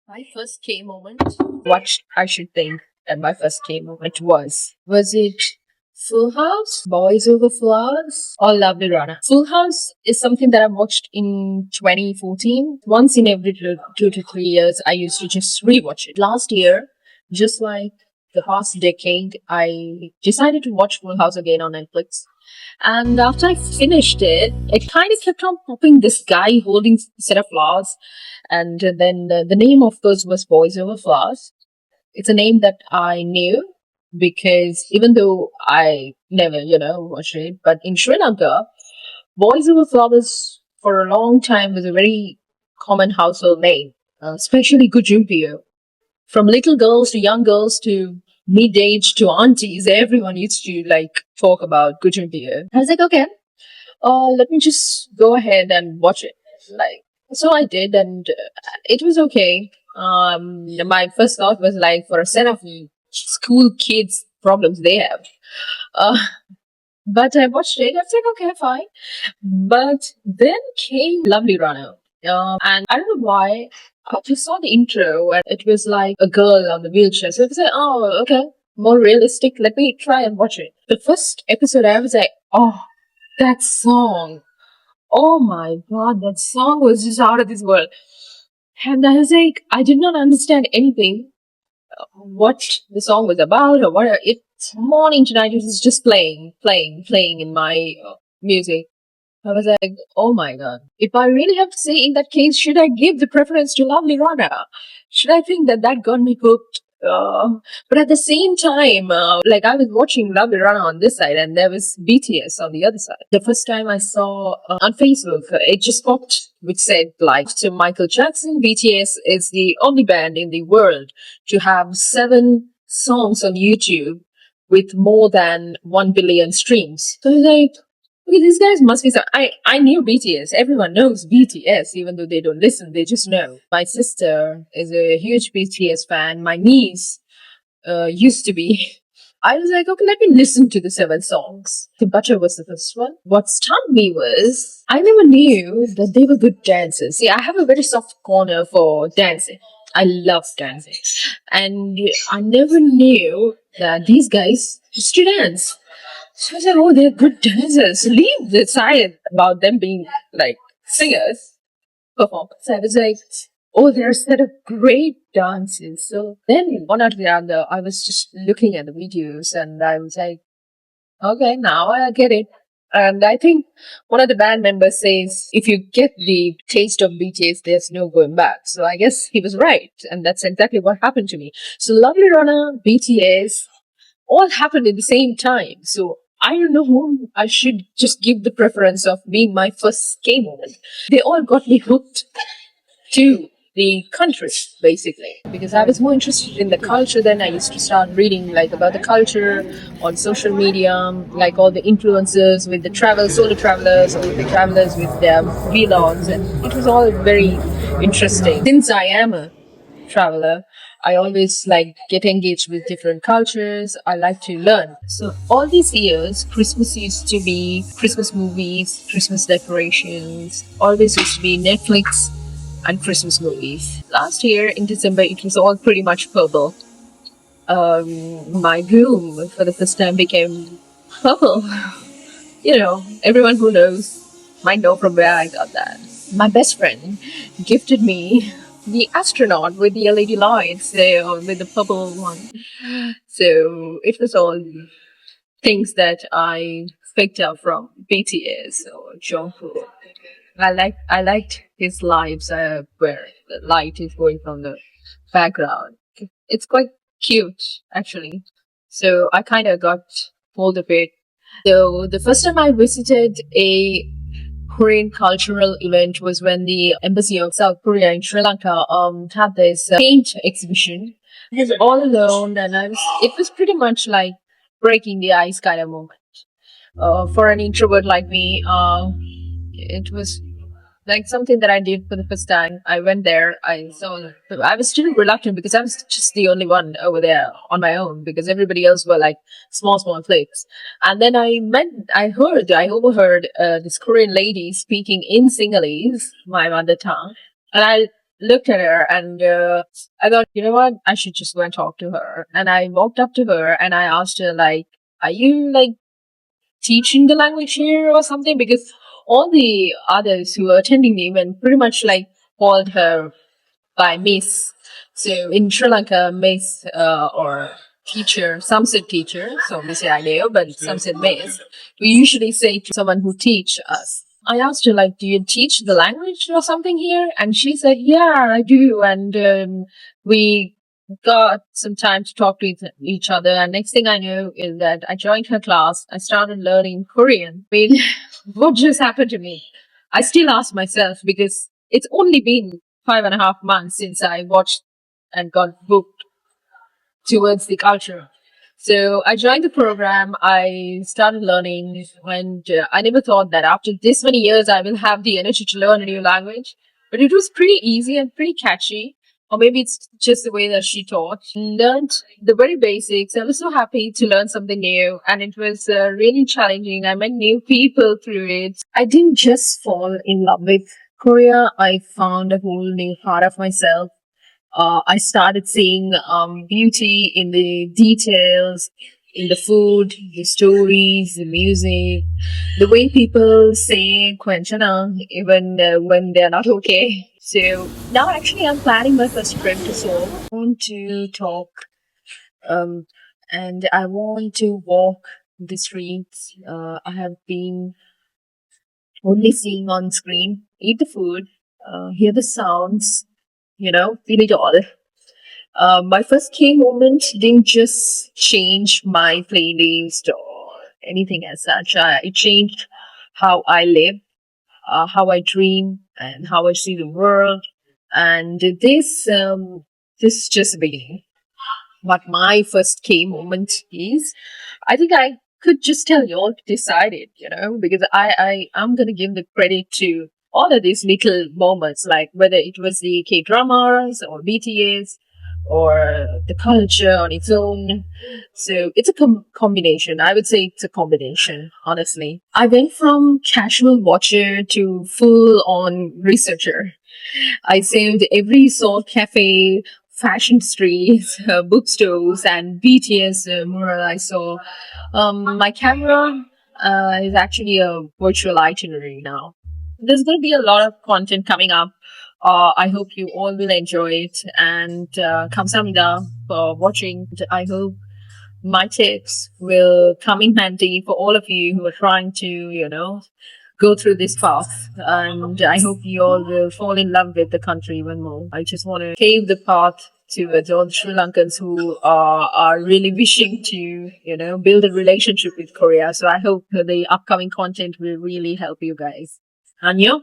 My first K moment. What I should think that my first K moment was. Was it Full House, Boys Over Flowers, or Lovely Rana? Full House is something that I watched in 2014. Once in every 2 to 3 years, I used to just rewatch it. Last year, just like the past decade, I decided to watch Full House again on Netflix. And after I finished it, it kind of kept on popping this guy holding a set of flowers. And then the name, of course, was Boys Over Flowers. It's a name that I knew because even though I never, watched it, but in Sri Lanka, Boys Over Flowers for a long time was a very common household name, especially Gujumpio. From little girls to young girls to mid-age to aunties, everyone used to like talk about Gujumpio. I was like, okay, let me just go ahead and watch it. Like, so I did, and it was okay. My first thought was like, for a set of school kids, problems they have. Uh, but I watched it. I was like, okay, fine. But then came Lovely Runner. And I don't know why. I just saw the intro and it was like a girl on the wheelchair. So I was like, oh, okay, more realistic. Let me try and watch it. The first episode, I was like, oh, that song. Oh my god, that song was just out of this world. And I was like, I did not understand anything, what the song was about or what. It's morning to night. It was just playing in my music. I was like, oh my god. If I really have to say in that case, should I give the preference to Lovely Rana? Should I think that that got me hooked? But at the same time, like I was watching Lovely Rana on this side and there was BTS on the other side. The first time I saw on Facebook, it just popped which said like to Michael Jackson, BTS is the only band in the world to have 7 songs on YouTube with more than 1 billion streams. So I was like, okay, these guys must be. I knew BTS. Everyone knows BTS, even though they don't listen. They just know. My sister is a huge BTS fan. My niece used to be. I was like, okay, let me listen to the 7 songs. The Butter was the first one. What stunned me was I never knew that they were good dancers. See, I have a very soft corner for dancing. I love dancing. And I never knew that these guys used to dance. So I was like, oh, they're good dancers. Leave the side about them being like singers, performers. I was like, oh, they're a set of great dances. So then one after the other, I was just looking at the videos and I was like, okay, now I get it. And I think one of the band members says, if you get the taste of BTS, there's no going back. So I guess he was right. And that's exactly what happened to me. So Lovely Runner, BTS, all happened at the same time. So I don't know whom I should just give the preference of being my first K moment. They all got me hooked to the country, basically, because I was more interested in the culture. Then I used to start reading like about the culture on social media, like all the influencers with the solo travelers, or the travelers with their vlogs, and it was all very interesting. Since I am a traveler, I always like get engaged with different cultures. I like to learn. So all these years, Christmas used to be Christmas movies, Christmas decorations. Always used to be Netflix and Christmas movies. Last year in December, it was all pretty much purple. My room for the first time became purple. Everyone who knows might know from where I got that. My best friend gifted me the astronaut with the LED lights, with the purple one. So it was all things that I picked up from BTS or Jungkook. I liked his lives where the light is going from the background. It's quite cute actually. So I kind of got hold of it. So the first time I visited a Korean cultural event was when the embassy of South Korea in Sri Lanka had this paint exhibition. I was all alone, and it was pretty much like breaking the ice kind of moment. For an introvert like me, it was like something that I did for the first time. I went there. I was still reluctant because I was just the only one over there on my own because everybody else were like small cliques. And then I overheard this Korean lady speaking in Sinhalese, my mother tongue, and looked at her and I thought, you know what, I should just go and talk to her. And I walked up to her and I asked her, like, are you like teaching the language here or something? Because all the others who were attending the event pretty much like called her by Miss. So in Sri Lanka, Miss or teacher, some said teacher, so obviously I knew, but some said Miss. We usually say to someone who teach us. I asked her, like, do you teach the language or something here? And she said, yeah, I do. And we got some time to talk to each other. And next thing I knew is that I joined her class. I started learning Korean. I mean, what just happened to me? I still ask myself because it's only been 5.5 months since I watched and got hooked towards the culture. So I joined the program. I started learning, and I never thought that after this many years I will have the energy to learn a new language. But it was pretty easy and pretty catchy. Or maybe it's just the way that she taught. Learned the very basics. I was so happy to learn something new, and it was really challenging. I met new people through it. I didn't just fall in love with Korea. I found a whole new part of myself. I started seeing beauty in the details, in the food, the stories, the music, the way people say Quenchana even when they're not okay. So now actually I'm planning my first trip to Seoul. I want to talk um, and I want to walk the streets. I have been only seeing on screen, eat the food, hear the sounds, feel it all. My first key moment didn't just change my playlist or anything as such. It changed how I live, how I dream, and how I see the world. And this is just the beginning. What my first key moment is, I think I could just tell you all to decide it, because I'm gonna give the credit to all of these little moments, like whether it was the K dramas or BTS or the culture on its own. So it's a combination. I would say it's a combination, honestly. I went from casual watcher to full on researcher. I saved every salt cafe, fashion streets, bookstores, and BTS mural I saw. My camera is actually a virtual itinerary now. There's going to be a lot of content coming up. I hope you all will enjoy it. And kamsahamnida for watching. I hope my tips will come in handy for all of you who are trying to, go through this path. And I hope you all will fall in love with the country even more. I just want to pave the path towards all the Sri Lankans who are really wishing to, build a relationship with Korea. So I hope the upcoming content will really help you guys. Anyo?